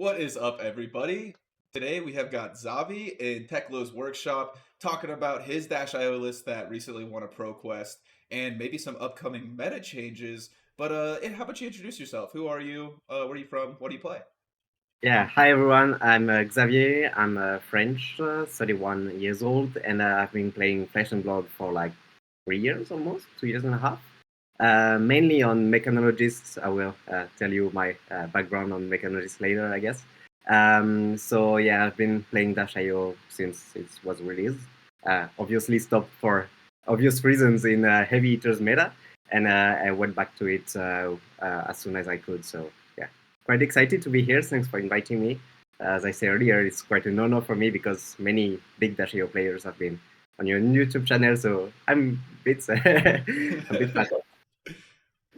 What is up, everybody? Today we have got Xavi in Teklo's workshop talking about his Dash.io list that recently won a Pro Quest and maybe some upcoming meta changes. But how about you introduce yourself? Who are you? Where are you from? What do you play? Yeah, hi everyone. I'm Xavier. I'm French, 31 years old, and I've been playing Flesh and Blood for like 3 years almost, 2 years and a half. Mainly on mechanologists. I will tell you my background on mechanologists later, I guess. So yeah, I've been playing Dash.io since it was released. Obviously stopped for obvious reasons in Heavy Eaters meta, and I went back to it as soon as I could. So yeah, quite excited to be here. Thanks for inviting me. As I said earlier, it's quite an honor for me because many big Dash.io players have been on your YouTube channel, so I'm a bit a bit flattered.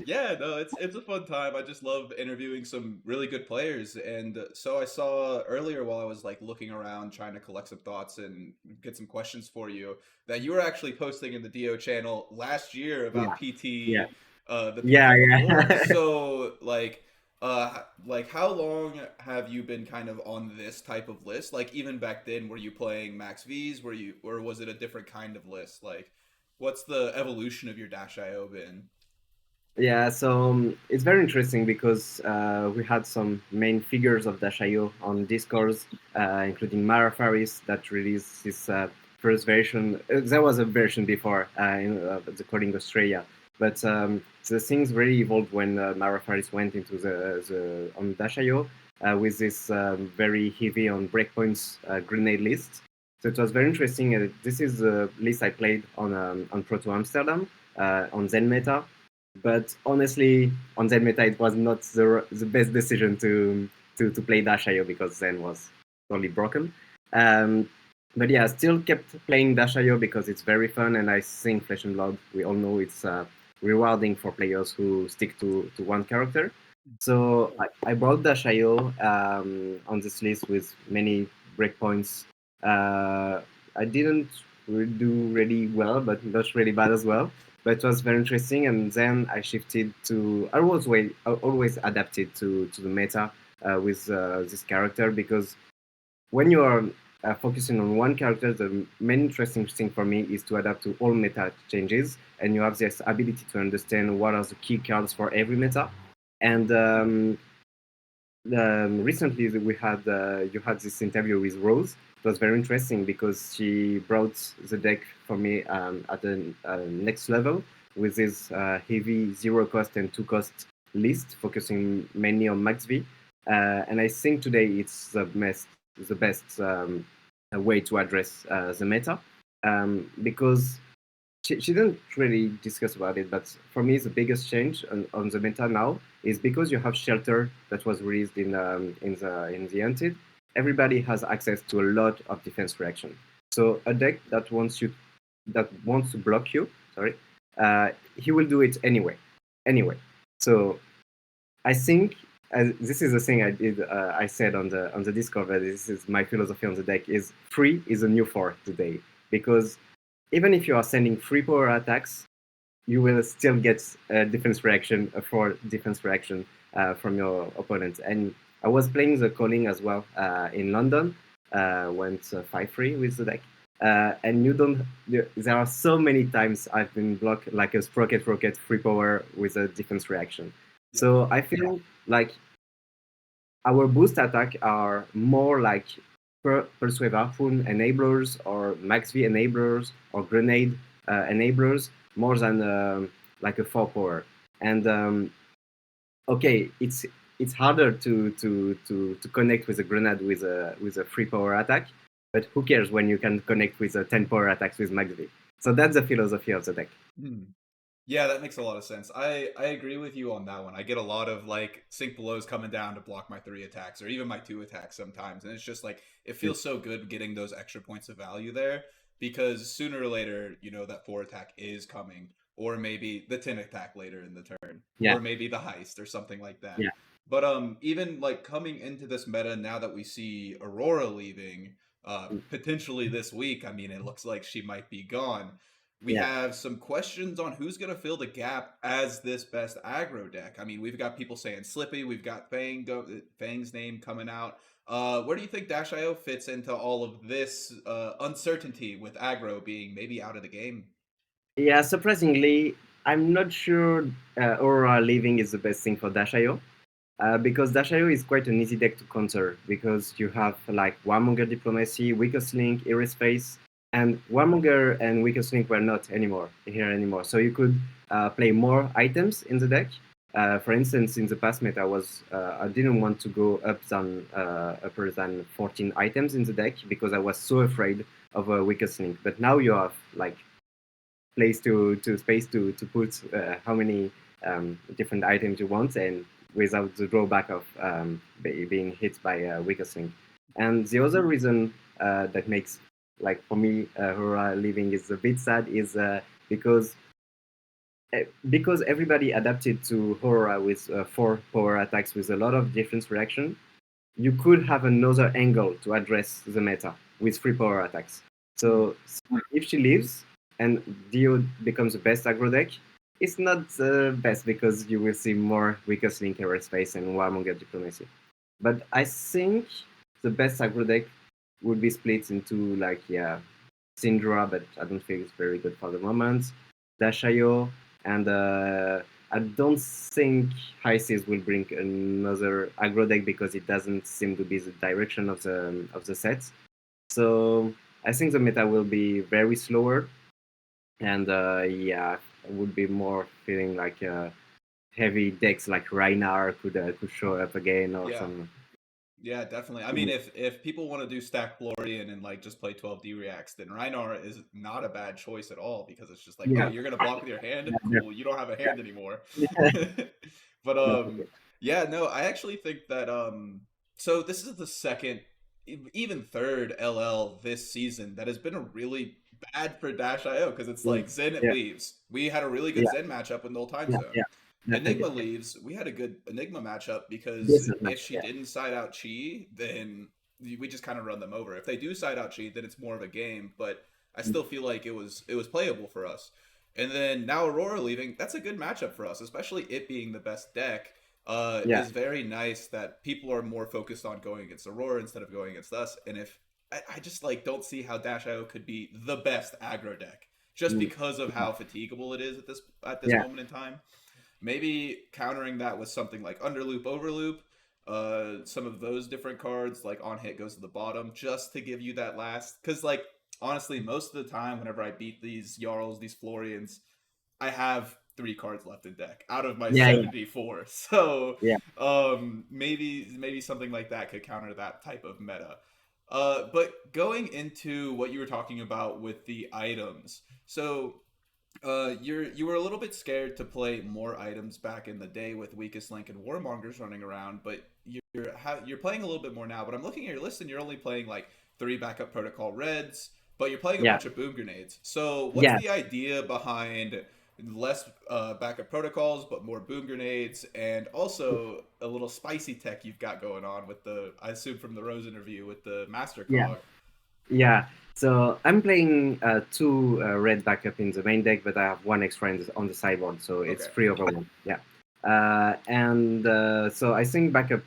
Yeah, no, it's a fun time. I just love interviewing some really good players. And so I saw earlier while I was like looking around trying to collect some thoughts and get some questions for you that you were actually posting in the DIO channel last year Yeah, about yeah, the yeah, PT before. yeah. So like how long have you been kind of on this type of list? Like even back then, were you playing Max V's? Or was it a different kind of list? Like what's the evolution of your Dash IO been? Yeah, so it's very interesting because we had some main figures of Dash.io on Discord, including Mara Faris that released his first version. There was a version before in the coding Australia, but the things really evolved when Mara Faris went into the on Dash.io with this very heavy on breakpoints grenade list. So it was very interesting. This is the list I played on Proto Amsterdam on Zen Meta, but honestly, on Zen Meta, it was not the best decision to play Dash.io because Zen was totally broken. Um, but yeah, I still kept playing Dash.io because it's very fun, and I think Flesh and Blood, we all know it's rewarding for players who stick to one character. So I brought Dash.io on this list with many breakpoints. I didn't do really well, but not really bad as well, but it was very interesting. And then I shifted to I always adapted to the meta with this character because when you are focusing on one character, the main interesting thing for me is to adapt to all meta changes, and you have this ability to understand what are the key cards for every meta. And recently we had you had this interview with Rose. It was very interesting because she brought the deck for me at the next level with this heavy 0 cost and 2 cost list, focusing mainly on Max V. And I think today it's the best way to address the meta because she didn't really discuss about it, but for me, the biggest change on the meta now is because you have Shelter that was released in the Hunted. Everybody has access to a lot of defense reaction. So a deck that wants to block you, sorry, he will do it anyway. So I think this is the thing I said on the Discord. That this is my philosophy on the deck: is free is a new four today, because even if you are sending free power attacks, you will still get a defense reaction, a 4 defense reaction from your opponent. And I was playing the calling as well in London, went 5-3 with the deck. And there are so many times I've been blocked like a sprocket rocket free power with a defense reaction. Yeah. So I feel like our boost attack are more like Persuade Harpoon enablers or Max V enablers or Grenade enablers more than like a 4 power. And okay, it's harder to connect with a grenade with a 3 power attack, but who cares when you can connect with a 10 power attacks with Max V? So that's the philosophy of the deck. Hmm. Yeah, that makes a lot of sense. I agree with you on that one. I get a lot of like sync belows coming down to block my 3 attacks or even my 2 attacks sometimes, and it's just like it feels so good getting those extra points of value there because sooner or later, that 4 attack is coming, or maybe the 10 attack later in the turn, Yeah, or maybe the heist or something like that. yeah, But even like coming into this meta now that we see Aurora leaving, potentially this week. I mean, it looks like she might be gone. we have some questions on who's going to fill the gap as this best aggro deck. I mean, we've got people saying Slippy, we've got Fang's name coming out. Where do you think Dashio fits into all of this uncertainty with aggro being maybe out of the game? Yeah, surprisingly, I'm not sure Aurora leaving is the best thing for Dashio. Because Dashio is quite an easy deck to counter because you have like Warmonger Diplomacy, Weakest Link, Iris Face, and Warmonger and Weakest Link were not here anymore. So you could play more items in the deck. For instance, in the past meta, I didn't want to go upper than 14 items in the deck because I was so afraid of a Weakest Link. But now you have like space to put how many different items you want and without the drawback of being hit by a weakest link. And the other reason that makes, like for me, Aurora leaving is a bit sad is because everybody adapted to Aurora with 4 power attacks with a lot of defense reaction, you could have another angle to address the meta with 3 power attacks. So if she leaves and DIO becomes the best aggro deck, it's not the best because you will see more weakest link aerospace and Warmonger Diplomacy. But I think the best aggro deck would be split into Syndra, but I don't think it's very good for the moment. Dashio, and I don't think High Seas will bring another aggro deck because it doesn't seem to be the direction of the set. So I think the meta will be very slower, and I would be more feeling like heavy decks like Rhinar could show up again or some. Yeah, definitely. I mean, if people want to do stack Florian and like just play 12D reacts, then Rhinar is not a bad choice at all because it's just like, oh, you're gonna block with your hand? Cool, you don't have a hand anymore. But yeah, no, I actually think that so this is the second, even third LL this season that has been a really bad for Dash IO because it's like Zen leaves. We had a really good Zen matchup in the old time zone. Enigma leaves. We had a good Enigma matchup because if she didn't side out Chi, then we just kind of run them over. If they do side out Chi, then it's more of a game. But I still feel like it was playable for us. And then now Aurora leaving, that's a good matchup for us, especially it being the best deck. Is very nice that people are more focused on going against Aurora instead of going against us. And if I just like don't see how Dashio could be the best aggro deck just because of how fatigable it is at this moment in time. Maybe countering that with something like Underloop, Overloop, some of those different cards, like On Hit goes to the bottom, just to give you that last. Because, like, honestly, most of the time, whenever I beat these Jarls, these Florians, I have 3 cards left in deck out of my 74. So, maybe something like that could counter that type of meta. But going into what you were talking about with the items, so you were a little bit scared to play more items back in the day with Weakest Link and Warmongers running around, but you're playing a little bit more now. But I'm looking at your list and you're only playing like 3 backup protocol reds, but you're playing a bunch of boom grenades. So what's the idea behind less backup protocols but more boom grenades, and also a little spicy tech you've got going on with I assume from the Rose interview with the Master Cog? Yeah. So I'm playing 2 red backup in the main deck, but I have 1 extra on the sideboard, so it's 3 over 1. Yeah. So I think backup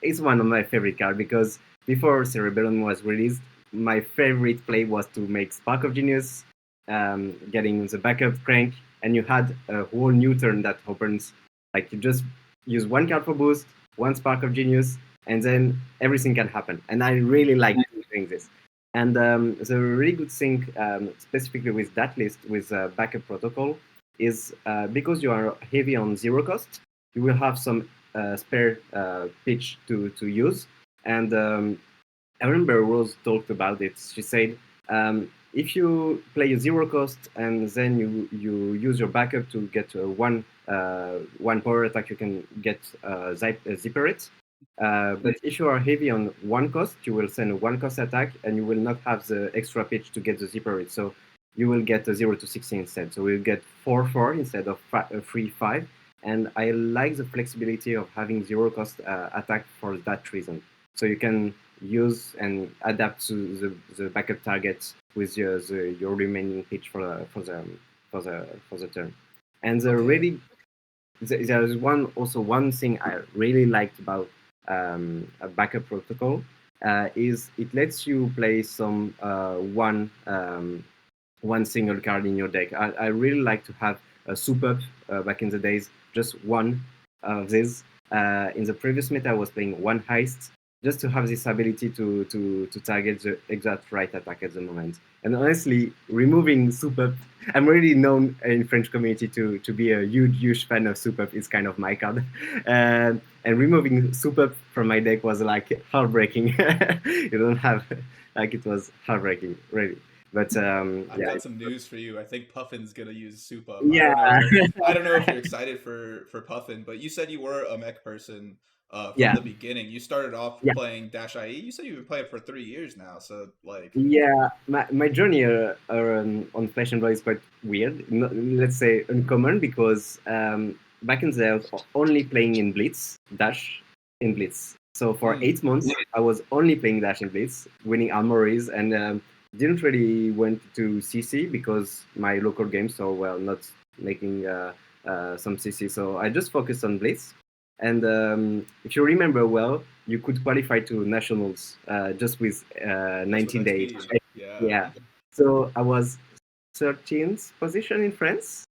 is one of my favorite cards because before Cerebellum was released, my favorite play was to make Spark of Genius, getting the backup crank, and you had a whole new turn that opens. Like you just use 1 card for boost, 1 Spark of Genius, and then everything can happen. And I really like doing this. And the really good thing, specifically with that list, with backup protocol, is because you are heavy on 0 cost, you will have some spare pitch to use. And I remember Rose talked about it. She said, if you play a 0 cost and then you use your backup to get one power attack, you can get Zipper it. But if you are heavy on 1 cost, you will send a 1 cost attack and you will not have the extra pitch to get the Zipper it. So you will get a 0 to 16 instead. So we'll get 4/4 instead of 3/5. And I like the flexibility of having 0 cost attack for that reason. so you can use and adapt to the backup targets with your remaining pitch for the turn. And Okay. there's one thing I really liked about a backup protocol is it lets you play some one single card in your deck. I really like to have a soup up back in the days, just one of these. In the previous meta, I was playing one heist just to have this ability to target the exact right attack at the moment. And honestly, removing soup up, I'm really known in French community to be a huge fan of soup up. It's kind of my card. And removing soup up from my deck was like heartbreaking. You don't have like it was heartbreaking, really. But I've yeah, got some news for you. I think Puffin's gonna use Soup Up. I yeah, don't know. I don't know if you're excited for Puffin, but you said you were a mech person from yeah, the beginning. You started off yeah, playing Dash IE. You said you've been playing for 3 years now. So like, yeah. My journey on Flash and Blood is quite weird. Let's say uncommon because back in the day I was only playing in Blitz, Dash in Blitz. So for mm, 8 months, I was only playing Dash in Blitz, winning armories, and didn't really went to CC because my local games so well not making some CC. So I just focused on Blitz. And if you remember well, you could qualify to nationals just with just with 19 days. XP. Yeah. Yeah. So I was 13th position in France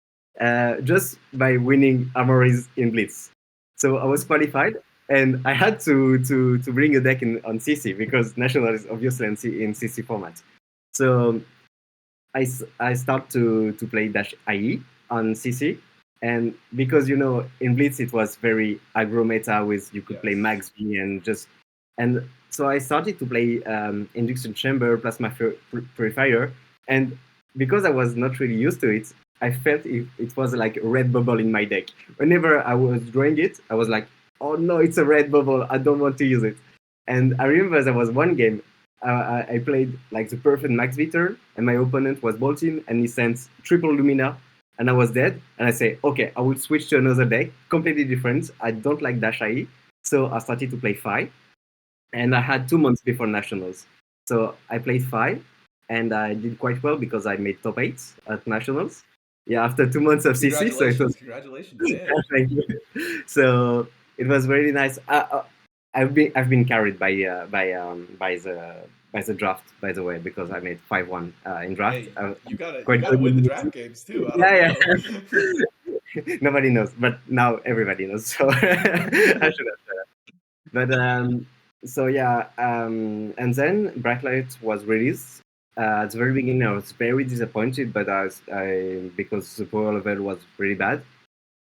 just by winning armories in Blitz. So I was qualified, and I had to bring a deck on CC because national is obviously in CC format. So I start to play Dash IE on CC, and because in Blitz it was very aggro meta with you could play Yes. Max V and so I started to play Induction Chamber Plasma Purifier, and because I was not really used to it, I felt it was like a red bubble in my deck. Whenever I was drawing it, I was like, oh no, it's a red bubble. I don't want to use it. And I remember there was one game I played like the perfect max V and my opponent was bolting, and he sent triple Lumina, and I was dead. And I say, okay, I will switch to another deck, completely different. I don't like Dash IE, so I started to play Fi, and I had 2 months before nationals, so I played Fi, and I did quite well because I made top 8 at nationals. Yeah, after 2 months of CC, so it was Congratulations. Damn. thank you. So it was really nice. I've been carried by the draft, by the way, because I made 5-1 in draft. Hey, you gotta Quite good win the in draft meeting. games too. I don't Yeah, know. yeah. Nobody knows, but now everybody knows. So I should have. But so yeah, and then Blacklight was released. At the very beginning, I was very disappointed, but because the power level was really bad,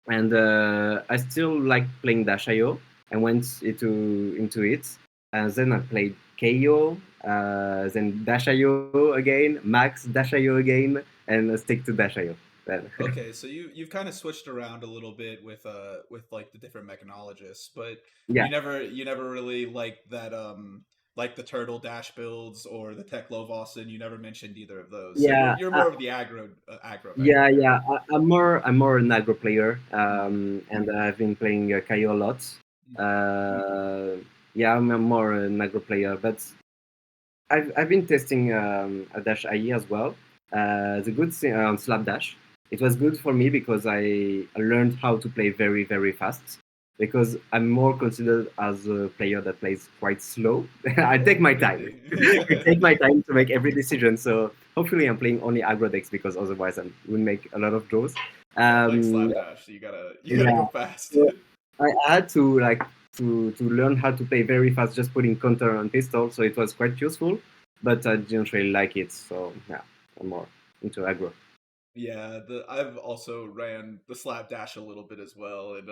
and I still like playing Dashio. I went into it, and then I played KO, then Dashio again, Max Dashio again, and stick to Dashio. Then Okay, so you've kind of switched around a little bit with like the different mechanologists, but yeah, you never really like the turtle dash builds or the Teklo Vossen. You never mentioned either of those. So you're yeah. you're more of the aggro mech Yeah, player. yeah. I'm more an aggro player, and I've been playing KO a lot. Yeah, I'm more an aggro player, but I've been testing a Dash IE as well. The good thing on Slab Dash, it was good for me because I learned how to play very fast. Because I'm more considered as a player that plays quite slow. I take Oh, my time. really? I take my time to make every decision. So hopefully I'm playing only aggro decks because otherwise I will make a lot of draws. Yeah, like Um, Slapdash. So you gotta yeah. go fast. So I had to to learn how to play very fast, just putting counter on pistol. So it was quite useful, but I didn't really like it. So yeah, I'm more into aggro. Yeah, I've also ran the Slab Dash a little bit as well, and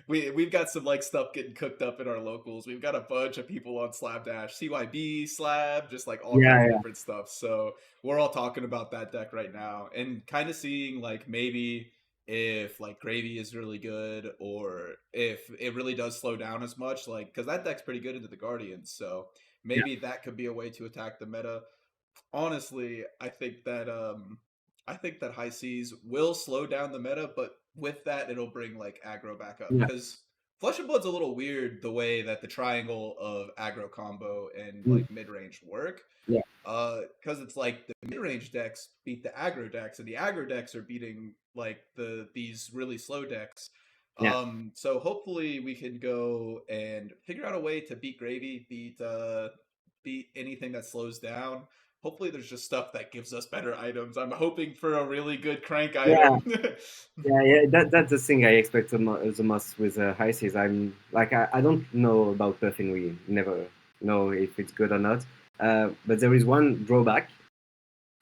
we've got some like stuff getting cooked up in our locals. We've got a bunch of people on Slab Dash, CYB, Slab, just like all kinds Yeah, of yeah, different stuff. So we're all talking about that deck right now, and kind of seeing like maybe if like Gravy is really good, or if it really does slow down as much, like because that deck's pretty good into the Guardians. So yeah, maybe that could be a way to attack the meta. Honestly, I think that high seas will slow down the meta, but with that it'll bring like aggro back up yeah, because Flesh and Blood's a little weird the way that the triangle of aggro combo and Mm, like mid range work. yeah, Because it's like the mid range decks beat the aggro decks, and the aggro decks are beating like these really slow decks. yeah. So hopefully we can go and figure out a way to beat Gravy, beat anything that slows down. Hopefully there's just stuff that gives us better items. I'm hoping for a really good crank Yeah, item. yeah. That's the thing I expect the most with high seas. I'm like I don't know about buffing. We never know if it's good or not. But there is one drawback.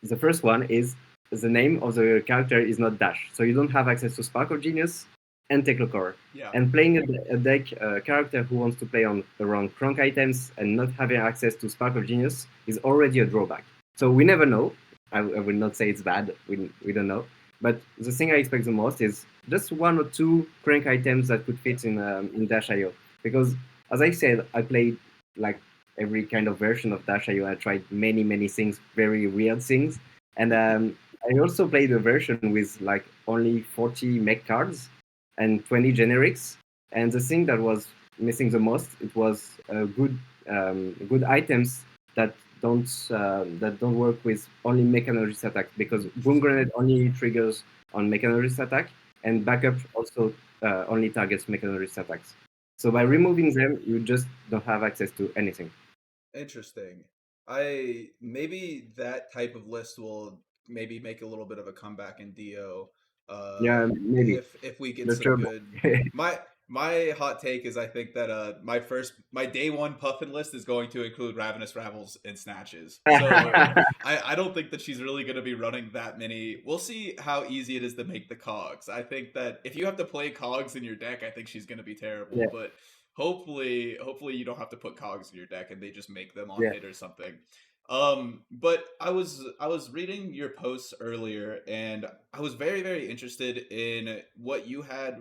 The first one is the name of the character is not Dash, so you don't have access to Spark of Genius and Teklo Core. Yeah. And playing a deck character who wants to play on around Cronk items and not having access to Spark of Genius is already a drawback. So we never know. I will not say it's bad. We don't know. But the thing I expect the most is just one or two Crank items that could fit in Dash.io. Because as I said, I played like every kind of version of Dash.io. I tried many things, very weird things, and I also played a version with like only 40 mech cards and 20 generics. And the thing that was missing the most, it was good items that don't work with only mechanologist attack, because boom Interesting. grenade only triggers on mechanologist attack, and backup also only targets mechanologist attacks. So by removing them, you just don't have access to anything. Interesting. I maybe that type of list will maybe make a little bit of a comeback in DO. Yeah, maybe. If we get The some trouble. good my hot take is I think that my day one puffin list is going to include Ravenous Ravels and Snatches. So I don't think that she's really going to be running that many. We'll see how easy it is to make the cogs. I think that if you have to play cogs in your deck, I think she's going to be terrible. Yeah, But hopefully you don't have to put cogs in your deck and they just make them on yeah, hit or something. But I was reading your posts earlier, and I was very interested in what you had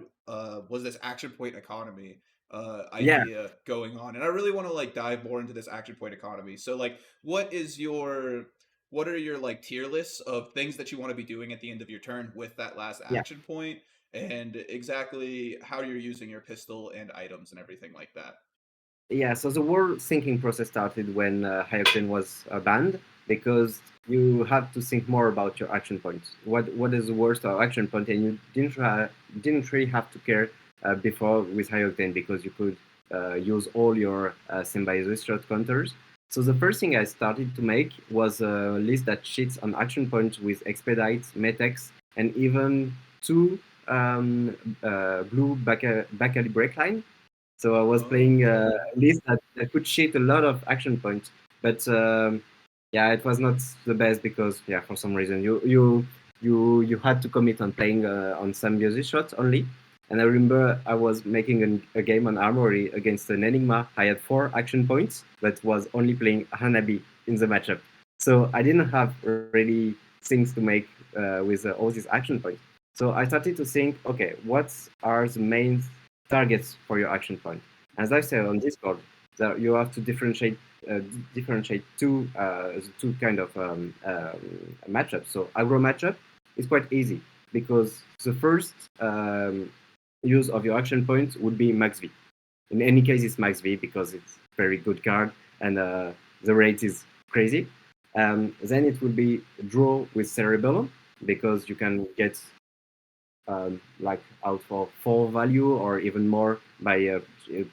was this action point economy yeah. idea going on, and I really want to like dive more into this action point economy. So like, what are your like tier lists of things that you want to be doing at the end of your turn with that last Yeah. action point, and exactly how you're using your pistol and items and everything like that? Yeah, so the whole thinking process started when Hyoctane was banned, because you have to think more about your action points. What is the worst of action point, and you didn't really have to care before with Hyoctane, because you could use all your Symbiosis shot counters. So the first thing I started to make was a list that cheats on action points with Expedite, Metex, and even two blue Bacali Breakline. So I was playing a Okay. list that could cheat a lot of action points, but yeah, it was not the best, because yeah, for some reason you had to commit on playing on Symbiosis shots only. And I remember I was making a game on Armory against an Enigma. I had 4 action points, but was only playing Hanabi in the matchup. So I didn't have really things to make with all these action points. So I started to think, okay, what are the main targets for your action point? As I said on Discord, that you have to uh, differentiate two kind of matchups. So aggro matchup is quite easy, because the first use of your action point would be max V. In any case, it's max V because it's very good card, and the rate is crazy. Then it will be draw with Cerebellum, because you can get like out for 4 value or even more by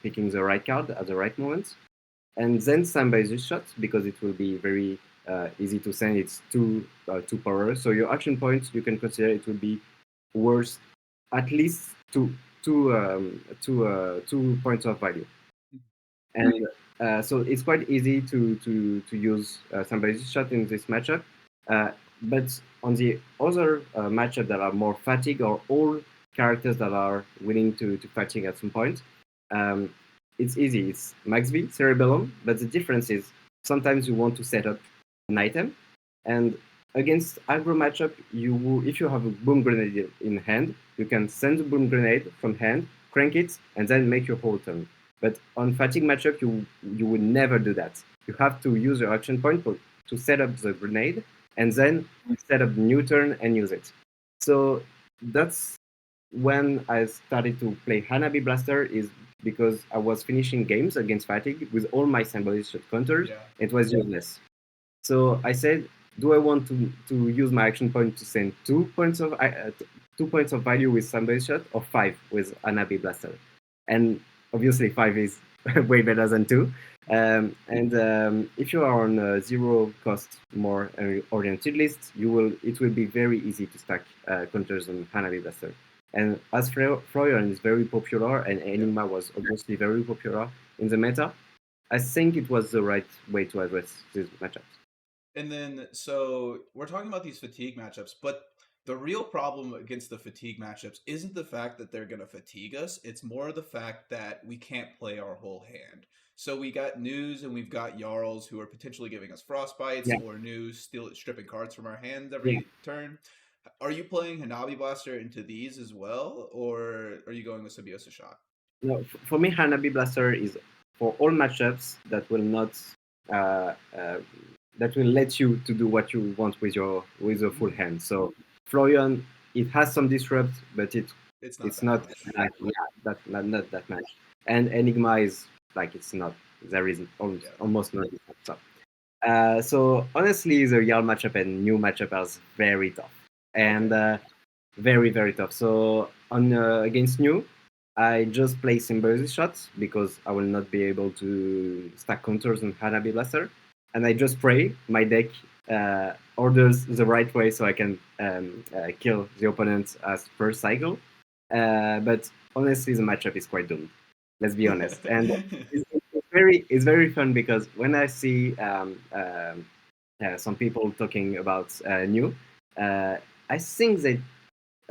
picking the right card at the right moment. And then Symbiosis shot, because it will be very easy to send. It's two power. So your action points, you can consider it will be worth at least two points of value. And so it's quite easy to use Symbiosis shot in this matchup. Uh, but on the other matchup that are more fatigue, or all characters that are willing to fatigue at some point, um, it's easy. It's Max V, Cerebellum, but the difference is sometimes you want to set up an item, and against aggro matchup, if you have a boom grenade in hand, you can send the boom grenade from hand, crank it, and then make your whole turn. But on fatigue matchup, you would never do that. You have to use your action point to set up the grenade, and then set up new turn and use it. So that's when I started to play Hanabi Blaster. Is because I was finishing games against Fatigue with all my Symbiosis shot counters. Yeah. It was useless. So I said, do I want to use my action point to send 2 points of value with Symbiosis shot or 5 with Anabi Blaster? And obviously 5 is way better than 2. And if you are on a zero cost more oriented list, it will be very easy to stack counters on Hanabi Blaster. And as Florian is very popular and Enigma was obviously very popular in the meta, I think it was the right way to address these matchups. And then, so we're talking about these fatigue matchups, but the real problem against the fatigue matchups isn't the fact that they're going to fatigue us. It's more the fact that we can't play our whole hand. So we got News and we've got Jarls who are potentially giving us Frostbites, Yeah, or News still stripping cards from our hands yeah. every turn. Are you playing Hanabi Blaster into these as well, or are you going with Symbiosis Shot? No, for me, Hanabi Blaster is for all matchups that will not uh, uh, that will let you to do what you want with your full hand. So Florian, it has some disrupt, but It's not it's that not much. like not that much. And Enigma is like it's not there is Yeah. almost no disrupt. So honestly, the Jarl matchup and new matchup are very tough and Okay. very very tough. So on against new, I just play Symbiosis shots because I will not be able to stack counters on Hanabi Blaster, and I just pray my deck orders the right way so I can kill the opponent as per cycle. But honestly, the matchup is quite doomed. Let's be honest, and it's very fun because when I see some people talking about New, I think they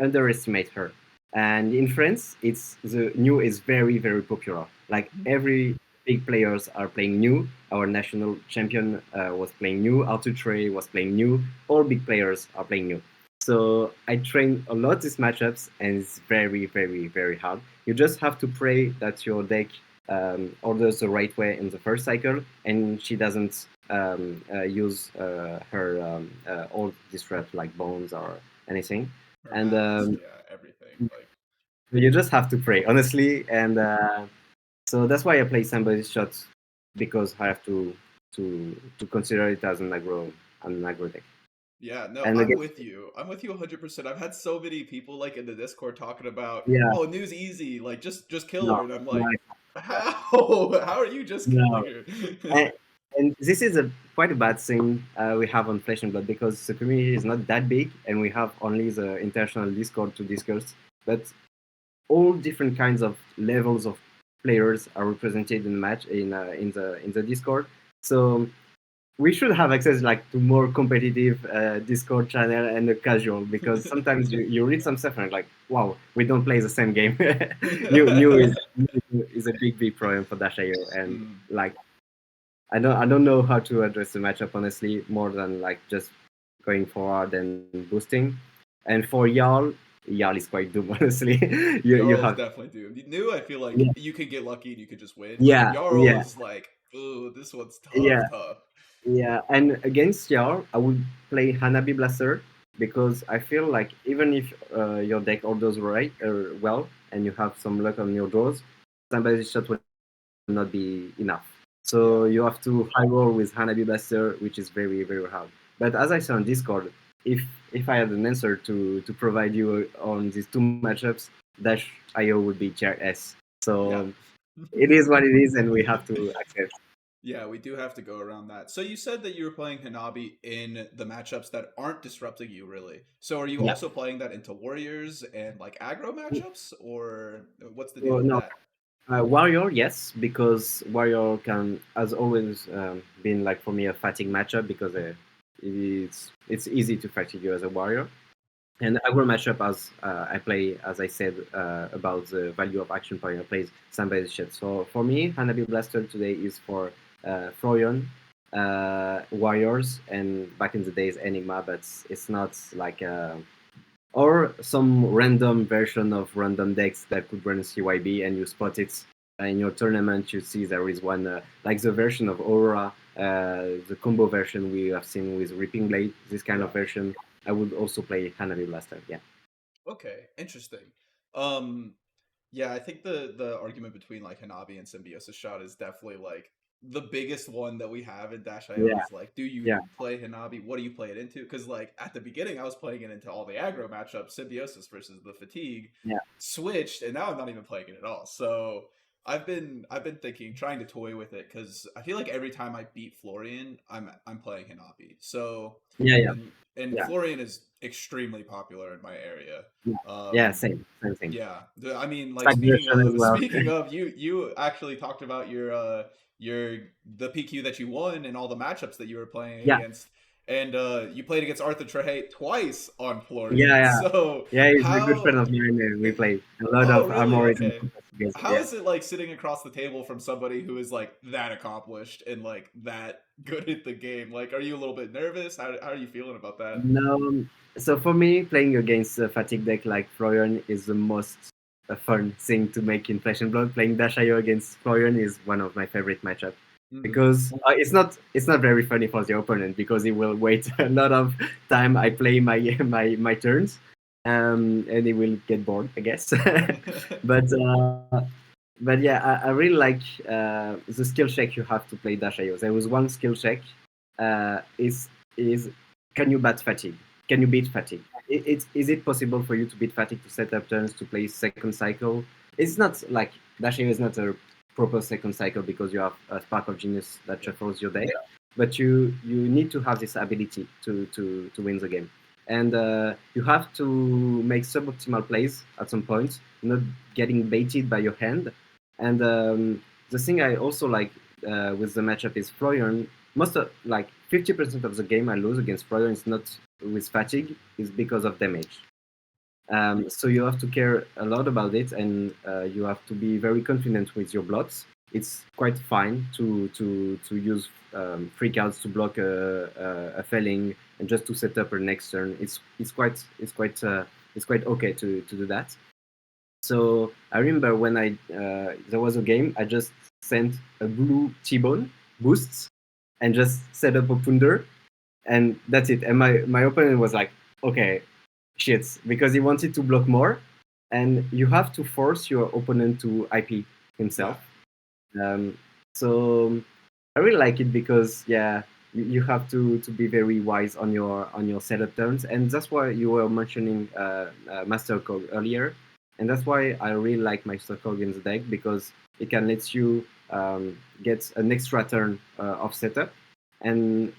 underestimate her. And in France, it's the New is very very popular. Like every big players are playing New. Our national champion was playing New. Arthur Trey was playing New. All big players are playing New. So I train a lot these matchups, and it's very very very hard. You just have to pray that your deck orders the right way in the first cycle, and she doesn't use her old disrupt like bones or anything. Her And mask, yeah, everything. Like, you just have to pray, honestly. And so that's why I play somebody's shots because I have to consider it as an aggro deck. yeah, no, And I'm again, with you. I'm with you 100%. I've had so many people like in the Discord talking about, yeah, oh, News easy, like just kill her, no, and I'm no, like, yeah, how? How are you just killing no. her? And, and this is a quite a bad thing we have on Flesh and Blood because the community is not that big and we have only the international Discord to discuss. But all different kinds of levels of players are represented in the match in the Discord. So we should have access like to more competitive Discord channel and a casual because sometimes you read some stuff and like, wow, we don't play the same game. New is a big problem for Dashio and Mm. like I don't know how to address the matchup honestly more than like just going forward and boosting. And for Jarl is quite doom honestly. You Jarl is have definitely doomed. New, I feel like yeah you could get lucky and you could just win, but yeah Jarl yeah is like, oh, this one's yeah tough. yeah. And against Jarl, I would play Hanabi Blaster because I feel like even if your deck orders right well and you have some luck on your draws, somebody's shot will not be enough. So Yeah. you have to high roll with Hanabi Blaster, which is very very hard. But as I said on Discord, if I had an answer to provide you on these two matchups, Dash IO would be tier S. Yeah. So it is what it is, and we have to accept. Yeah, we do have to go around that. So you said that you were playing Hanabi in the matchups that aren't disrupting you really. So are you Yeah. also playing that into warriors and like aggro matchups, or what's the deal So with no, that? Warrior, yes, because Warrior can has always been like for me a fatigue matchup because it's easy to fatigue you as a warrior. And aggro matchup as I play, as I said about the value of action point, I play somebody's shit. So for me, Hanabi Blaster today is for Florian, Warriors, and back in the days Enigma, but it's not like or some random version of random decks that could run CYB and you spot it in your tournament. You see there is one like the version of Aurora, the combo version we have seen with Ripping Blade. This kind Yeah. of version, I would also play Hanabi Blaster. Yeah. Okay, interesting. Um Yeah, I think the argument between like Hanabi and Symbiosis shot is definitely like the biggest one that we have in Dash IO Yeah, is like, do you yeah, play Hanabi? What do you play it into? Because like at the beginning, I was playing it into all the aggro matchups, Symbiosis versus the Fatigue, yeah, switched, and now I'm not even playing it at all. So I've been thinking, trying to toy with it because I feel like every time I beat Florian, I'm playing Hanabi. So yeah, yeah, and yeah, Florian is extremely popular in my area. yeah, yeah. Um, Same thing. yeah, I mean, like Stack version as well. speaking of, you actually talked about your the PQ that you won and all the matchups that you were playing Yeah, against, and you played against Arthur Trehay twice on yeah, Florian. yeah, So yeah. He's a good how? friend of mine. We play a lot Oh, of really? armories and Okay. contests together. How Yeah. is it like sitting across the table from somebody who is like that accomplished and like that good at the game? Like, are you a little bit nervous? How are you feeling about that? No, so for me, playing against a fatigue deck like Florian is the most fun thing to make in Flesh and Blood. Playing Dashio against Florian is one of my favorite matchups Hmm. because it's not very funny for the opponent because he will wait a lot of time. I play my my turns, and he will get bored, I guess. but uh, but yeah, I really like the skill check you have to play Dashio. There was one skill check. Is can you bat fatigue? Can you beat fatigue? Is it possible for you to beat fatigue to set up turns to play second cycle? It's not like Dashing is not a proper second cycle because you have a spark of genius that Yeah. shuffles your deck, but you need to have this ability to win the game, and you have to make suboptimal plays at some point, not getting baited by your hand, and the thing I also like with the matchup is Florian most of like 50% of the game I lose against Florian is not with fatigue, is because of damage. So you have to care a lot about it, and you have to be very confident with your blocks. It's quite fine to use free cards to block a felling and just to set up a next turn. It's quite okay to do that. So I remember when there was a game, I just sent a blue T-bone boosts and just set up a Punder, and that's it. And my opponent was like, okay, shit, because he wanted to block more, and you have to force your opponent to IP Yeah. himself. Um, so I really like it because yeah, you have to be very wise on your setup turns, and that's why you were mentioning Master Cog earlier, and that's why I really like Master Cog in the deck because it can let you get an extra turn of setup, and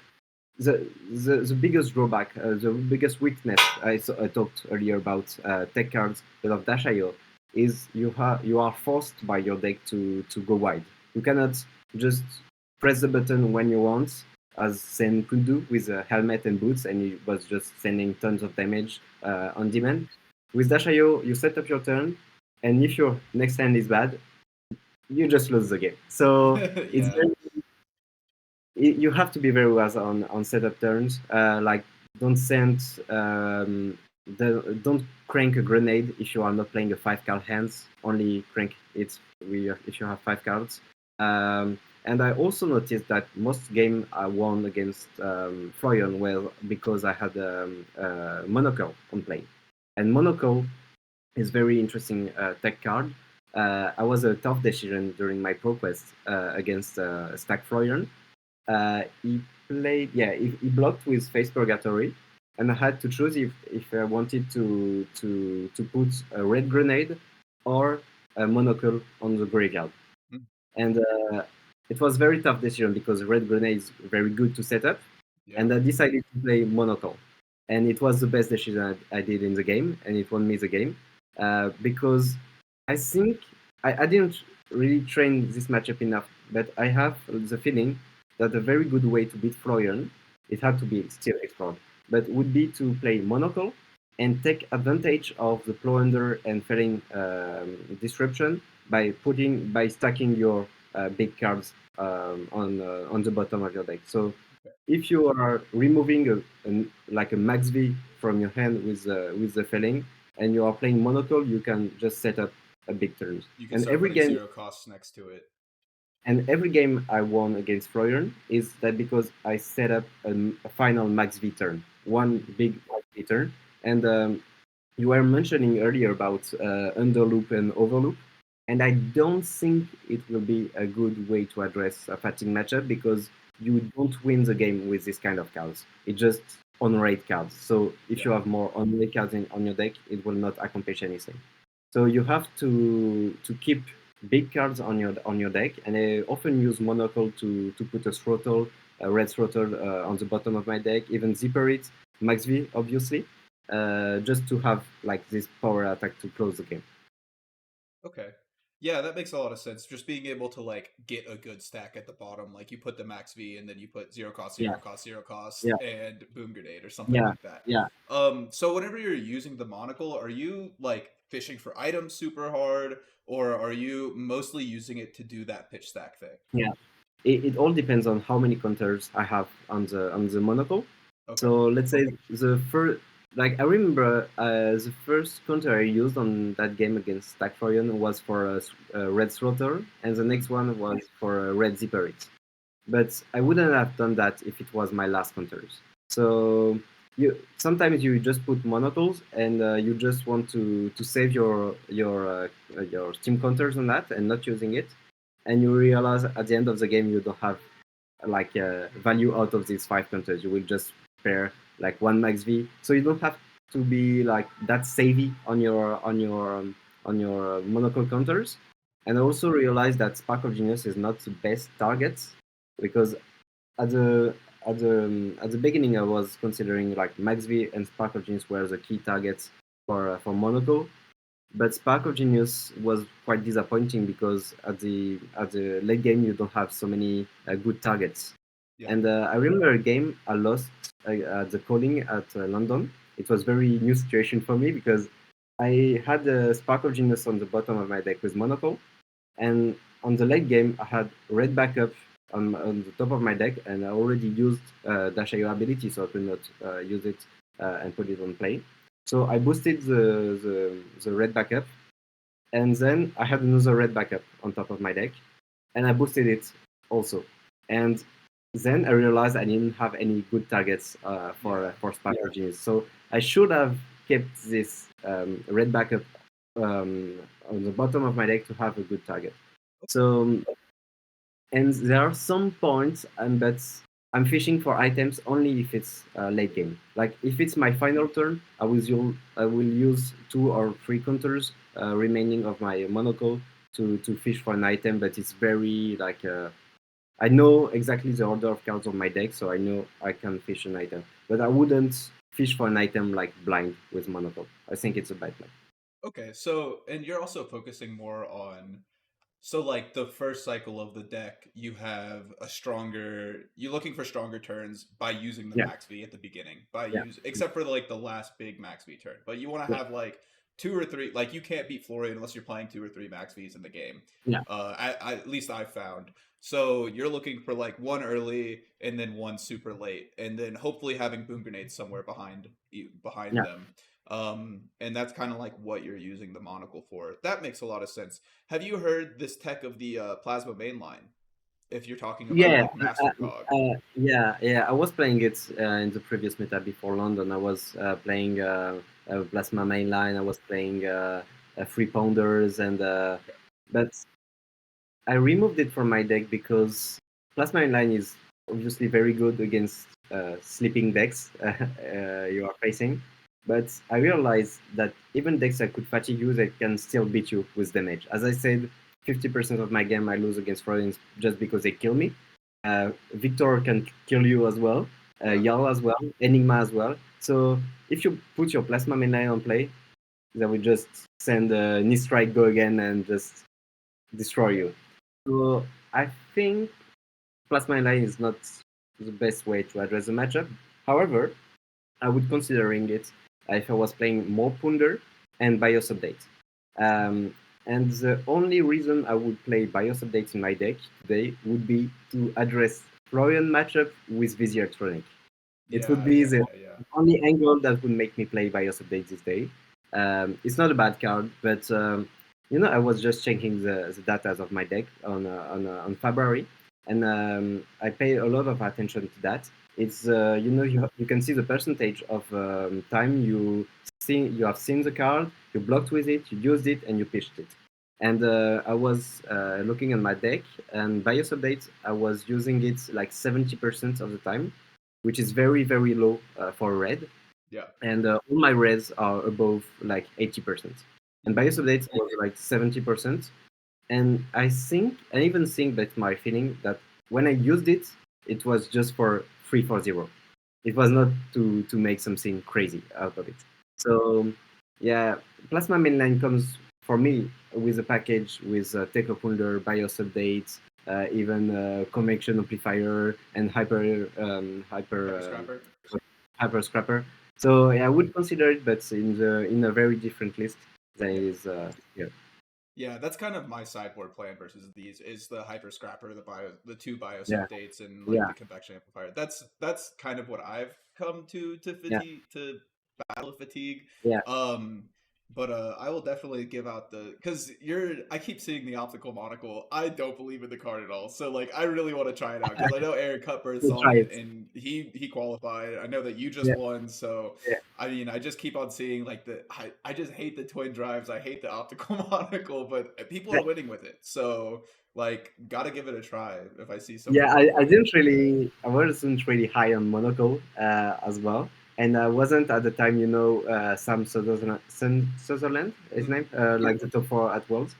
the biggest drawback, the biggest weakness I talked earlier about tech cards of Dashio is you are forced by your deck to go wide. You cannot just press the button when you want, as Sen could do with a helmet and boots, and he was just sending tons of damage on demand. With Dashio, you set up your turn, and if your next hand is bad, you just lose the game. So it's Yeah. you have to be very wise on setup turns. Like don't send don't crank a grenade if you are not playing a 5 card hands. Only crank it if you have 5 cards. And I also noticed that most game I won against Florian well because I had Monocle on play, and Monocle is very interesting tech card. I was a tough decision during my pro quest against Stack Florian. He played, yeah, he blocked with Face Purgatory, and I had to choose if I wanted to put a red grenade or a monocle on the graveyard. Mm. And it was very tough decision because red grenade is very good to set up, Yeah. and I decided to play monocle, and it was the best decision I did in the game, and it won me the game because I think I didn't really train this matchup enough, but I have the feeling that a very good way to beat Florian, it had to be still explored, but would be to play Monocle and take advantage of the plunder and failing disruption by stacking your big cards on the bottom of your deck. So if you are removing like a max V from your hand with the failing, and you are playing Monocle, you can just set up a big turn. You can And start every putting game zero costs next to it. every game I won against Florian is that because I set up a final max V turn, one big max V turn, and you were mentioning earlier about underloop and overloop, and I don't think it will be a good way to address a fatigue matchup because you don't win the game with this kind of cards. It just on-rate cards. So if you Yeah. have more on-rate cards on your deck, it will not accomplish anything. So you have to keep big cards on your deck, and I often use Monocle to put a throttle, a red throttle on the bottom of my deck, even Zipper it, Max V obviously, just to have like this power attack to close the game. Okay. Yeah, that makes a lot of sense. Just being able to like get a good stack at the bottom, like you put the max V and then you put zero cost, Yeah, zero cost, zero cost, yeah, and boom grenade or something yeah, like that. yeah, So whenever you're using the monocle, are you like fishing for items super hard, or are you mostly using it to do that pitch stack thing? yeah. It all depends on how many counters I have on the monocle. Okay. So let's say the first, like I remember the first counter I used on that game against Florian was for a red throttle, and the next one was for a red zipper. But I wouldn't have done that if it was my last counters. So you sometimes you just put monocles and you just want to save your steam counters on that and not using it, and you realize at the end of the game you don't have like value out of these five counters. You will just pair like one max V, so you don't have to be like that savvy on your monocle counters. And I also realized that Spark of Genius is not the best target because at the at the beginning I was considering like Max V and Spark of Genius were the key targets for Monaco, but Spark of Genius was quite disappointing because at the late game you don't have so many good targets. Yeah. And I remember a game I lost at the calling at London. It was very new situation for me because I had a Spark of Genius on the bottom of my deck with Monocle, and on the late game, I had red backup on the top of my deck, and I already used Dashio ability, so I could not use it and put it on play. So I boosted the red backup, and then I had another red backup on top of my deck, and I boosted it also. And then I realized I didn't have any good targets Yeah. for Sparkle Genius. So I should have kept this red backup on the bottom of my deck to have a good target. So and there are some points, and that's I'm fishing for items only if it's late game. Like if it's my final turn, I will use two or three counters remaining of my monocle to fish for an item. But it's very like I know exactly the order of cards on my deck, so I know I can fish an item. But I wouldn't fish for an item like blind with monocle. I think it's a bad plan. Okay. So, and you're also focusing more on. So like the first cycle of the deck, you have a stronger. You're looking for stronger turns by using the Yeah, max V at the beginning. By yeah, use except for like the last big max V turn, but you want to yeah, have like two or three. Like you can't beat Florian unless you're playing two or three max Vs in the game. yeah, At least I've found. So you're looking for like one early and then one super late, and then hopefully having boom grenades somewhere behind yeah. them. And that's kind of like what you're using the monocle for. That makes a lot of sense. Have you heard this tech of the plasma mainline? If you're talking about Yeah, like master cog. yeah, yeah. I was playing it in the previous meta before London. I was playing Plasma Mainline. I was playing Free Pounders, and Okay. but I removed it from my deck because Plasma Mainline is obviously very good against sleeping decks you are facing. But I realized that even decks that could fatigue you, they can still beat you with damage. As I said, 50% of my game I lose against Florian just because they kill me. Victor can kill you as well, Yeah. Yal as well, Enigma as well. So if you put your Plasma Mainline on play, they will just send Nistrike go again and just destroy Yeah. you. So I think Plasma Mainline is not the best way to address the matchup. However, I would considering it if I was playing more Punder and BIOS update. Um, and the only reason I would play BIOS updates in my deck today would be to address Florian matchup with Vizier Tronic. It would Yeah. be Yeah. the Yeah. Yeah. only angle that would make me play BIOS update this day. It's not a bad card, but I was just checking the data of my deck on February, and I pay a lot of attention to that. It's you can see the percentage of time you have seen the card, you blocked with it, you used it, and you pitched it. And I was looking at my deck, and BIOS updates, I was using it like 70% of the time, which is very, very low for red. Yeah. And all my reds are above like 80%. And BIOS updates was like 70%. And I even think that's my feeling that when I used it, it was just for 340. It was not to make something crazy out of it. So yeah, Plasma Mainline comes for me with a package with Teklo Folder, BIOS updates, even convection amplifier and Hyper Scrapper. hyper scrapper. So yeah, I would consider it, but in a very different list than Yeah. it is here. Yeah, that's kind of my sideboard plan versus these is the hyper scrapper, the two BIOS Yeah, updates, and like yeah, the convection amplifier. That's kind of what I've come to yeah, fatigue to battle fatigue. yeah. Um, but I will definitely give out the because I keep seeing the optical monocle. I don't believe in the card at all. So like I really want to try it out because I know Aaron Cutbirth's We'll on try it it. and he qualified. I know that you just Yeah, won, so yeah, I mean, I just keep on seeing like I just hate the twin drives. I hate the optical monocle, but people yeah. are winning with it. So like, gotta give it a try if I see someone Yeah, winning with it. I wasn't really high on Monocle as well, and I wasn't at the time. Sam Sutherland, his Mhm. name, like the top four at Worlds.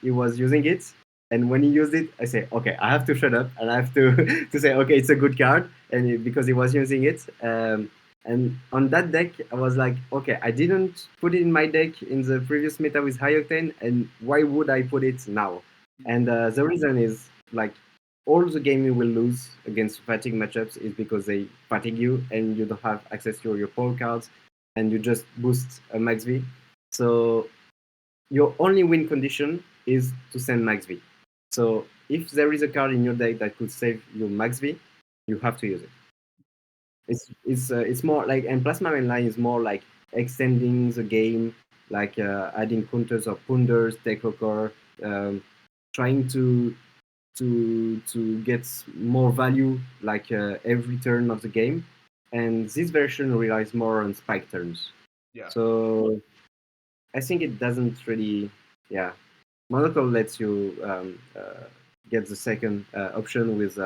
He was using it, and when he used it, I say, okay, I have to shut up, and I have to to say, okay, it's a good card, and because he was using it. And on that deck, I was like, okay, I didn't put it in my deck in the previous meta with high octane, and why would I put it now? And the reason is like all the game you will lose against fatigue matchups is because they fatigue you and you don't have access to your power cards and you just boost a max V. So your only win condition is to send max V. So if there is a card in your deck that could save your max V, you have to use it. It's more like, and Plasma Mainline is more like extending the game, like adding counters of punders, Teklo core, trying to get more value like every turn of the game, and this version relies more on spike turns. Yeah. So I think it doesn't really, yeah. Monocle lets you get the second option with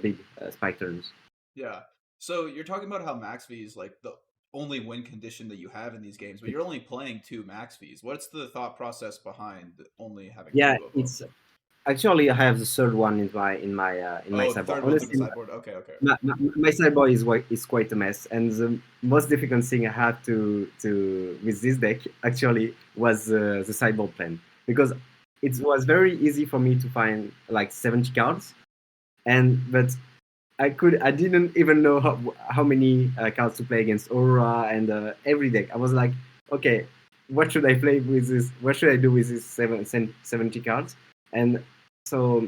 big spike turns. Yeah. So you're talking about how max V is like the only win condition that you have in these games, but you're only playing two max Vs. What's the thought process behind only having Yeah, two of them? it's actually I have the third one in my Oh, the sideboard. third one's in the Honestly, sideboard. Okay, okay. my sideboard is quite a mess, and the most difficult thing I had to with this deck actually was the sideboard plan, because it was very easy for me to find like 70 cards, but I didn't even know how many cards to play against Aura and every deck. I was like, okay, what should I play with this? What should I do with this 70 cards? And so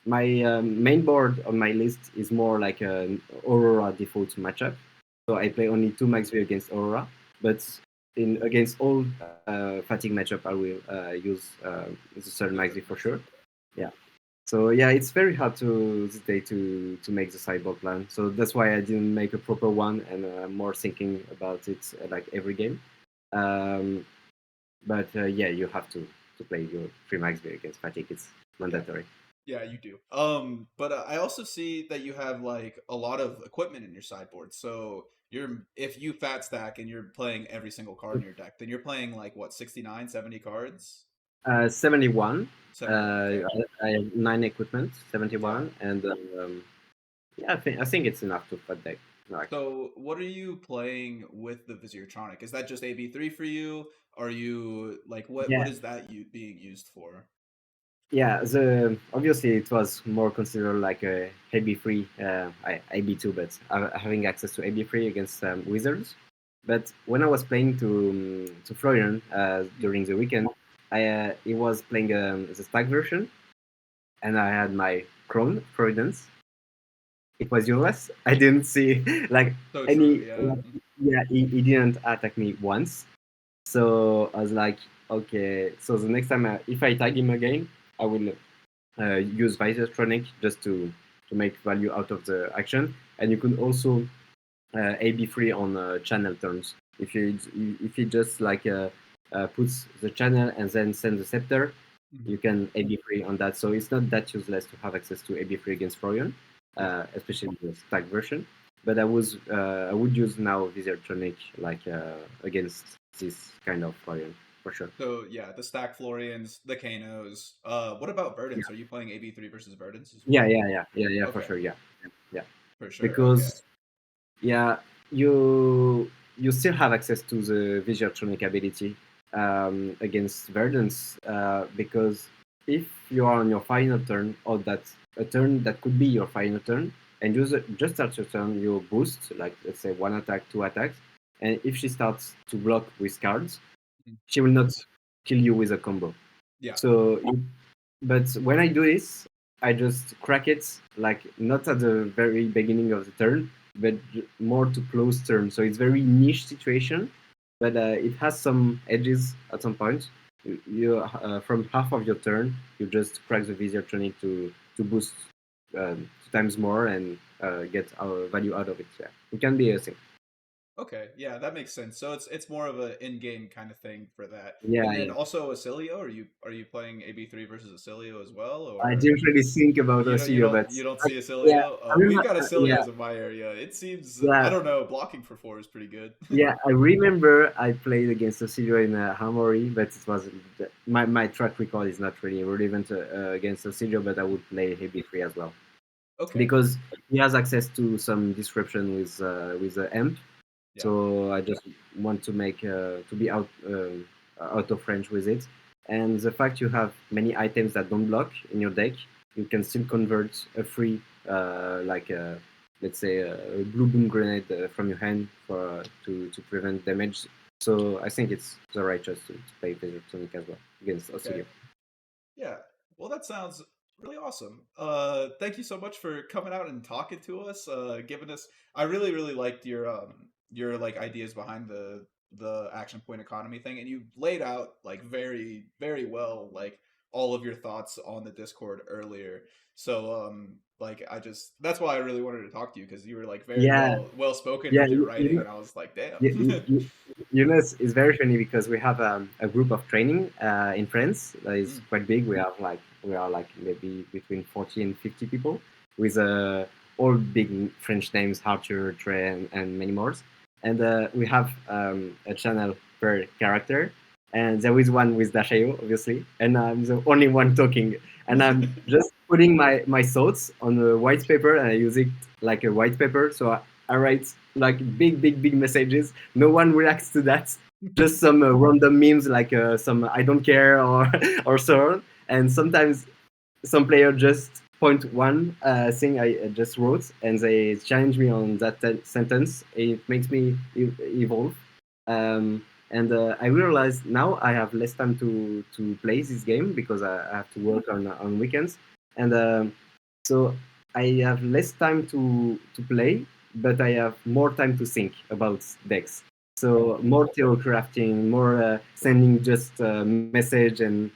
my main board on my list is more like an Aurora default matchup. So I play only two max V against Aurora, but in against all fatigue matchup, I will use the third max V for sure. Yeah. So yeah, it's very hard to today to make the sideboard plan. So that's why I didn't make a proper one, and more thinking about it like every game. Um, but yeah, you have to play your free max V against fatigue. It's Yeah. mandatory. Yeah, you do. But I also see that you have like a lot of equipment in your sideboard. So if you fat stack and you're playing every single card in your deck, then you're playing like what, 69, 70 cards? 71. 71. Okay. I have 9 equipment, Yeah. 71, and yeah, I think it's enough to put deck. Like So what are you playing with the Visiertronic? Is that just AB3 for you? Are you like what yeah, is that being used for? yeah, the obviously it was more considered like a AB3, AB2, but having access to AB3 against wizards. But when I was playing to Florian during the weekend, he was playing the stack version, and I had my Crone Providence. It was useless. I didn't see like So true, any. yeah. Yeah, he didn't attack me once. So I was like, okay. So the next time if I tag him again, I will use Visotronic just to make value out of the action, and you could also AB free on channel turns. If you just like puts the channel and then send the scepter, Mhm. you can AB free on that. So it's not that useless to have access to AB free against Florian, Yeah. especially the stack version. But I would use now Visotronic like against this kind of Florian for sure. So yeah, the stack Florians, the Kanos. What about Yeah, Verdants? Are you playing AB3 versus Verdants as yeah, well? yeah, yeah, yeah, yeah, for Okay, sure. Yeah, yeah, for sure. Okay. because yeah, you still have access to the Visiotronic ability against Verdance because if you are on your final turn, or that's a turn that could be your final turn, and just start your turn, you boost, like let's say one attack, two attacks, and if she starts to block with cards, Mhm. she will not kill you with a combo. Yeah. So, but when I do this, I just crack it like not at the very beginning of the turn, but more to close turn. So it's very niche situation, but it has some edges at some point. From half of your turn, you just crack the Visiotronic to boost 2 times more and get our value out of it. Yeah, it can be a thing. Okay. Yeah, that makes sense. So it's more of a in-game kind of thing for that. Yeah, And then yeah. also Acilio, are you playing AB3 versus Acilio as well, I or didn't really think about you don't you Osilio, don't but you don't see yeah, Acilio? I We've remember. got Yeah, Acilios in my area. It seems I yeah. don't know, blocking for 4 is pretty good. Yeah, I remember I played against Osilio in Hamory, but it was my track record is not really relevant against Osilio, but I would play Heavy Free as well Okay. because he has access to some disruption with the amp. Yeah. So I just want to make to be out of range with it, and the fact you have many items that don't block in your deck, you can still convert a free like let's say a blue boom grenade from your hand for to prevent damage. So I think it's the right choice to play Tonic as well against Okay. Osilio. Yeah. Well, that sounds really awesome. Thank you so much for coming out and talking to us, giving us I really really liked your like ideas behind the action point economy thing, and you laid out like very very well like all of your thoughts on the Discord earlier. So like I just that's why I really wanted to talk to you because you were like very Yeah, well spoken yeah, with your writing, and I was like, damn. You, you, you, it's very funny because we have a group of training in France that is Mm, quite big. We are like maybe between 40 and 50 people with all big French names, Arthur, Trey, and many more. And we have a channel per character, and there is one with Dashio, obviously, and I'm the only one talking, and I'm just putting my thoughts on a white paper, and I use it like a white paper. So I write like big messages. No one reacts to that. Just some random memes like some I don't care or or so on. And sometimes some player just point one thing I just wrote and they challenge me on that sentence. It makes me evolve. And I realized now I have less time to play this game because I have to work on weekends, and so I have less time to play, but I have more time to think about decks. So more theory crafting, more sending just a message and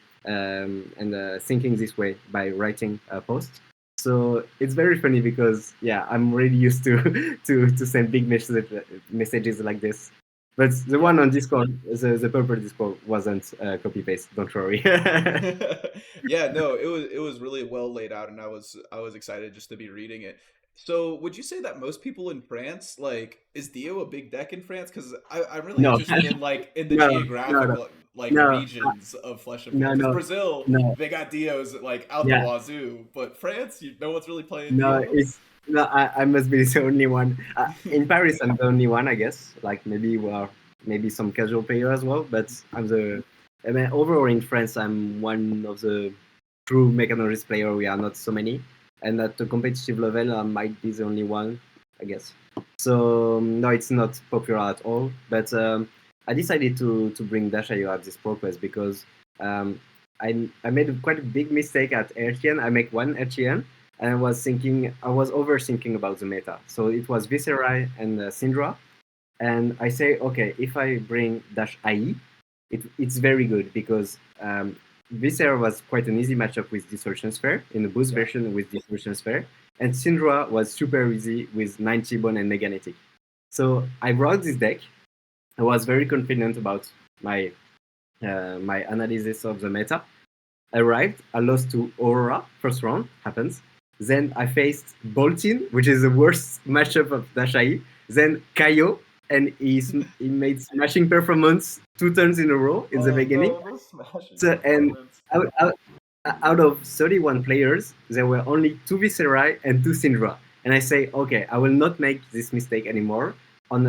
thinking this way by writing a post. So it's very funny because yeah, I'm really used to to send big messages like this. But the yeah. one on Discord, the purple Discord wasn't copy paste. Don't worry. Yeah, no, it was really well laid out, and I was excited just to be reading it. So, would you say that most people in France, like, is Dio a big deck in France? Because I'm really No, interested in like in the no, no, geographic no, like no, regions of Flesh and Blood. no, Because no, Brazil, no. they got Dios like out the Yeah, wazoo, but France, no one's really playing no, Dios. no. I must be the only one. In Paris, I'm the only one, I guess. Like maybe we are maybe some casual player as well, but I'm the. I mean, overall in France, I'm one of the true mechanologist player. We are not so many, and at the competitive level, I might be the only one, I guess. So no, it's not popular at all. But I decided to bring Dashio at this purpose because um, I made quite a big mistake at RTN. I make one RTN and I was overthinking about the meta. So it was Viscerai and Syndra, and I say, okay, if I bring Dash IE, it's very good because Viscera was quite an easy matchup with Distortion Sphere in the boost version with Distortion Sphere, and Syndra was super easy with 90 Bone and Meganetic. So I brought this deck. I was very confident about my my analysis of the meta. I arrived, I lost to Aurora, first round, happens. Then I faced Boltin, which is the worst matchup of Dashai. Then Kaio, and he made smashing performance 2 turns in a row in the Oh beginning. no, the smashing So, and performance. out of 31 players, there were only 2 Viscerai and 2 Syndra. And I say, okay, I will not make this mistake anymore. On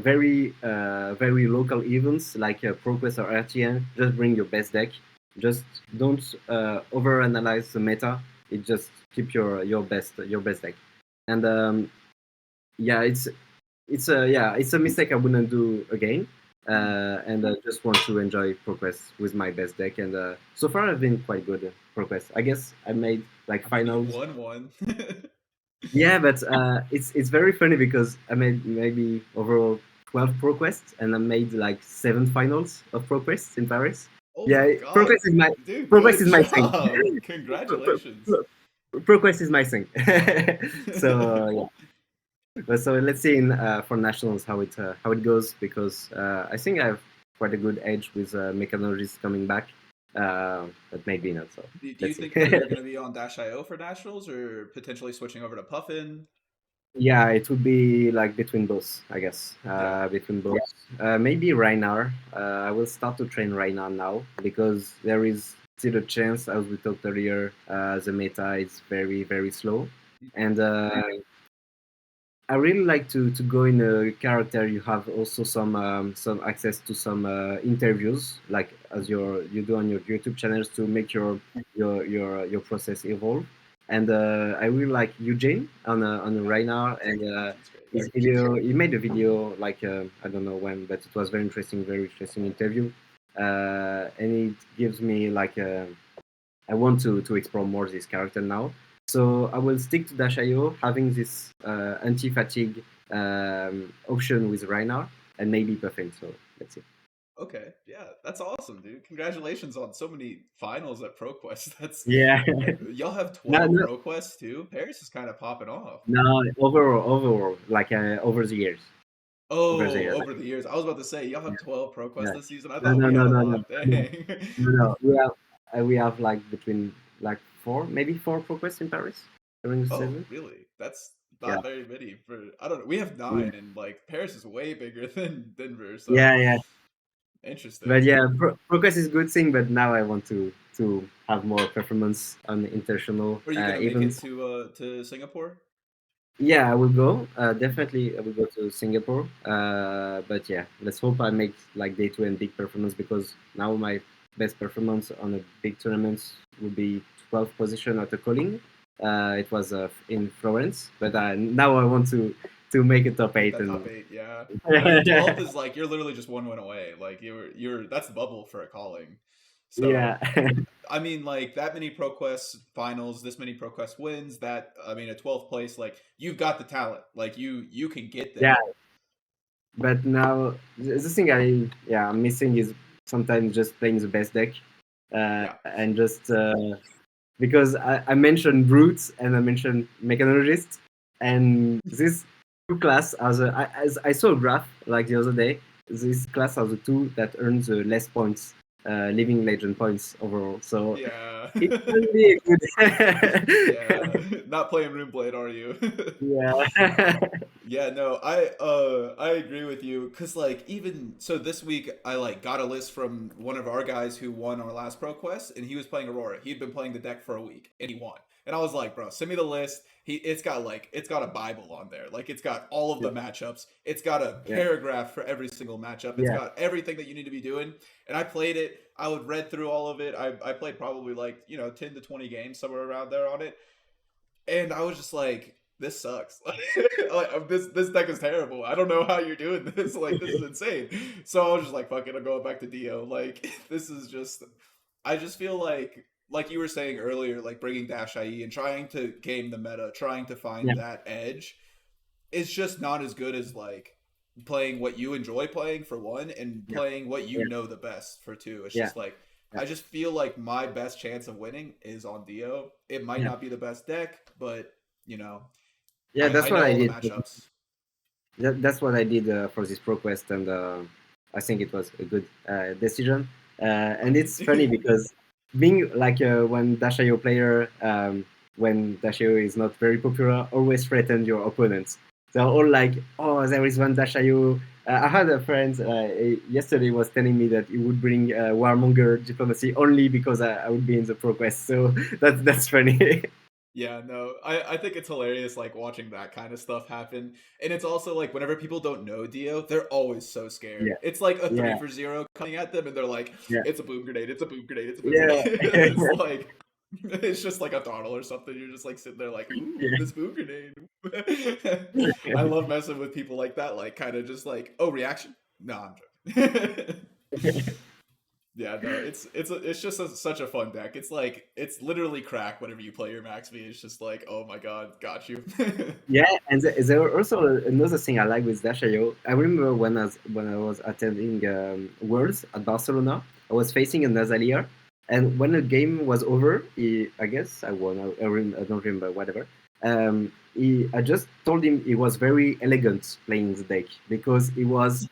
very local events like ProQuest or RTN, just bring your best deck. Just don't overanalyze the meta. It just keep your best deck. And yeah, it's a mistake I wouldn't do again. And I just want to enjoy ProQuest with my best deck. And so far, I've been quite good at ProQuest. I guess I made like finals. You won one. Yeah, but it's very funny because I made maybe overall 12 ProQuests, and I made like 7 finals of ProQuests in Paris. Oh Yeah, my god, ProQuest is my dude, ProQuest good is my thing. job. Congratulations. ProQuest is my thing. So yeah. But so let's see in for nationals how it goes, because I think I have quite a good edge with Mechanologists coming back, but maybe not. So Do you let's see. think that you're going to be on Dash.io for nationals, or potentially switching over to Puffin? Yeah, it would be like between both, I guess. Yeah. Between both, maybe Rhinar. I will start to train Rhinar now because there is still a chance, as we talked earlier. The meta is very slow, and I really like to go in a character. You have also some access to some interviews, like as you do on your YouTube channels, to make your process evolve. And I really like Eugene on a right now, and Eugene's great. his video. He made a video like I don't know when, but it was very interesting interview, and it gives me like I want to explore more this character now. So I will stick to Dash.io, having this anti-fatigue option with Rhinar, and maybe Puffin. So let's see. Okay, yeah, that's awesome, dude. Congratulations on so many finals at ProQuest. That's Yeah. y'all have No, 12 no, ProQuests too. Paris is kind of popping off. no. Overall, like over the years. Over the Oh, years. over the years, I was about to say y'all Yeah. have 12 ProQuests Yeah. this season. I No, thought no, we no, had a no, no, lot. no, Dang. no, no. We have like between like 4, maybe 4 ProQuests in Paris during the Oh, season. really? That's Yeah. not very many for. I don't know. We have Yeah. 9, and like Paris is way bigger than Denver. So Yeah. Yeah. interesting. But yeah, progress is a good thing. But now I want to have more performance on the international Are you gonna make it events. to Singapore? Yeah, I will go. Definitely, I will go to Singapore. But yeah, let's hope I make like day 2 and big performance, because now my best performance on a big tournament would be 12th position at the calling. It was in Florence, but now I want to make a top Make 8 that top and 8, yeah. I mean, 12th is like you're literally just one win away. Like you're that's the bubble for a calling. So yeah. I mean, like that many ProQuest finals, this many ProQuest wins. That I mean, a 12th place. Like you've got the talent. Like you can get Yeah, there. but now the thing I'm missing is sometimes just playing the best deck, Yeah. and just because I mentioned brutes and I mentioned mechanologist, and this 2 class as I saw a graph like the other day. This class are the 2 that earn the less points, living legend points overall. So Yeah. it can be a Yeah. good. Not playing Runeblade, are you? Yeah. Yeah, no, I agree with you, cuz like even so this week I like got a list from one of our guys who won our last Pro Quest, and he was playing Aurora. He'd been playing the deck for a week and he won. And I was like, "Bro, send me the list." It's got a Bible on there. Like it's got all of the matchups. It's got a Yeah. paragraph for every single matchup. It's Yeah. got everything that you need to be doing. And I played it. I would read through all of it. I played probably like, 10 to 20 games somewhere around there on it, and I was just like, this sucks. Like, this deck is terrible. I don't know how you're doing this. Like this is insane. So I was just like, fuck it, I'm going back to DIO. Like this is just. I just feel like you were saying earlier, like bringing Dash IE and trying to game the meta, trying to find Yeah. that edge. It's just not as good as like playing what you enjoy playing for one, and Yeah. playing what you Yeah. know the best for two. It's Yeah. just like yeah, I just feel like my best chance of winning is on Dio. It might yeah. not be the best deck, but you know, Yeah, I that's what know I all the did. matchups. That's what I did for this ProQuest, and I think it was a good decision. And it's funny Right. because being like one Dashio player, when Dashio is not very popular, always threaten your opponents. They're all like, "Oh, there is one Dashio." I had a friend yesterday was telling me that he would bring Warmonger diplomacy only because I would be in the ProQuest. So that's funny. Yeah, no, I think it's hilarious like watching that kind of stuff happen. And it's also like whenever people don't know Dio, they're always so scared. Yeah, It's like a yeah, 3-for-0 coming at them and they're like, yeah, it's a boom grenade, it's a boom grenade, it's a boom yeah, grenade. It's like it's just like a throttle or something. You're just like sitting there like, ooh, yeah. this boom grenade. I love messing with people like that, like kind of just like, oh, reaction? No, I'm joking. Yeah, no, it's just such a fun deck. It's like it's literally crack whenever you play your Max V. It's just like, oh my god, got you. Yeah, and there were also another thing I like with Dash.io. I remember when I was attending Worlds at Barcelona, I was facing a Nazalier, and when the game was over, I guess I won. I don't remember, whatever. I just told him he was very elegant playing the deck because he was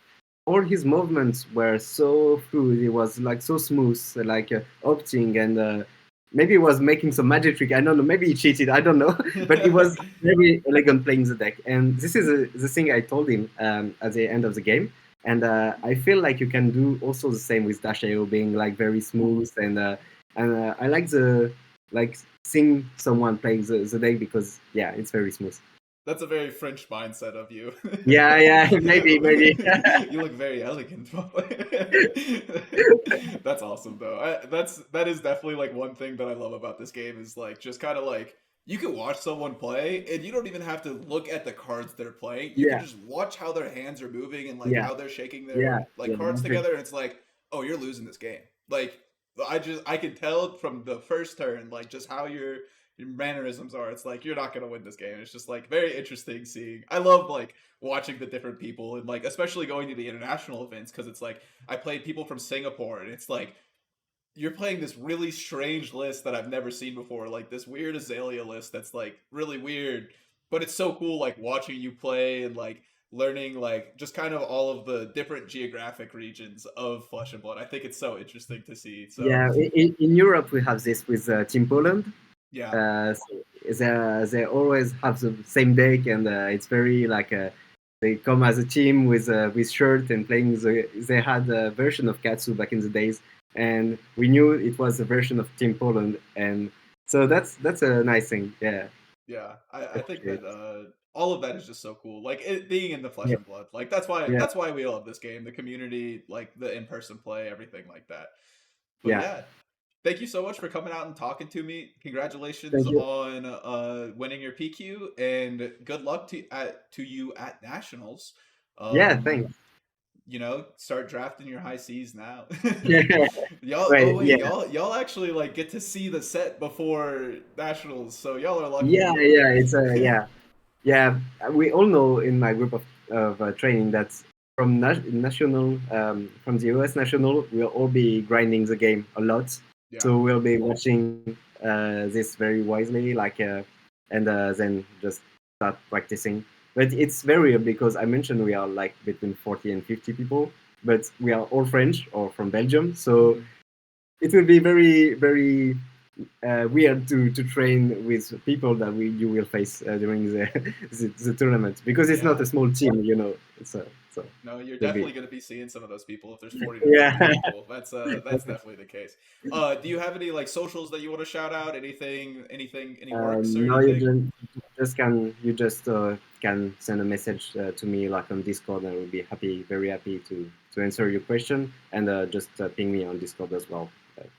all his movements were so fluid. It was like so smooth, like opting and. Maybe he was making some magic trick. I don't know. Maybe he cheated. I don't know. But he was very elegant playing the deck. And this is the thing I told him at the end of the game. And I feel like you can do also the same with Dashio being like very smooth and I like the like seeing someone playing the deck because yeah, it's very smooth. That's a very French mindset of you. Yeah, yeah, maybe. You look very elegant. That's awesome though. That is definitely like one thing that I love about this game is like just kind of like you can watch someone play and you don't even have to look at the cards they're playing. You can Yeah, just watch how their hands are moving and like yeah, how they're shaking yeah, their like yeah. cards together and it's like, "Oh, you're losing this game." Like I can tell from the first turn like just how your mannerisms are. It's like you're not gonna win this game. It's just like very interesting seeing. I love like watching the different people and like especially going to the international events because it's like I played people from Singapore and it's like you're playing this really strange list that I've never seen before, like this weird Azalea list that's like really weird, but it's so cool like watching you play and like learning like just kind of all of the different geographic regions of Flesh and Blood. I think it's so interesting to see. So Yeah, in Europe we have this with Team Poland. yeah, So they always have the same deck, and it's very like they come as a team with shirt and playing. They had a version of Katsu back in the days, and we knew it was a version of Team Poland, and so that's a nice thing. Yeah, yeah, I think appreciate. that all of that is just so cool. Like it being in the Flesh Yeah, and Blood, like yeah, that's why we love this game. The community, like the in person play, everything like that. But yeah. yeah, thank you so much for coming out and talking to me. Congratulations Thank you. on winning your PQ, and good luck to you at nationals. Yeah, Um, thanks. you know, start drafting your high C's now. Yeah, Y'all, oh right. wait, Yeah, y'all actually like get to see the set before nationals, so y'all are yeah, lucky. yeah. It's yeah. Yeah, we all know in my group of training that from national, from the US national, we'll all be grinding the game a lot. Yeah, So we'll be watching this very wisely, like, and then just start practicing. But it's very weird because I mentioned we are like between 40 and 50 people, but we are all French or from Belgium. So hmm, it will be very weird to train with people that you will face during the tournament because it's not yeah. a small team, you know. It's so No, you're it will be definitely going to be seeing some of those people if there's 40 to 50 yeah. people. That's definitely the case. Do you have any like socials that you want to shout out? Anything, any works or No, you anything? just can send a message to me like on Discord, and I will be very happy to answer your question and just ping me on Discord as well.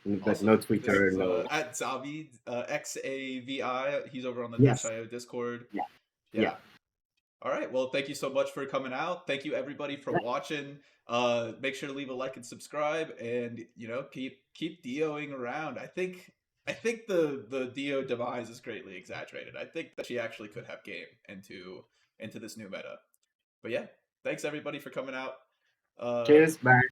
But no Awesome. This Twitter, is no. at Xavi, Xavi. He's over on the Yes, Dash.io Discord. yeah, yeah. Yeah. All right. Well, thank you so much for coming out. Thank you everybody for watching. Make sure to leave a like and subscribe, and you know keep DOing around. I think the DO demise is greatly exaggerated. I think that she actually could have game into this new meta. But yeah, thanks everybody for coming out. Uh, Cheers, bye.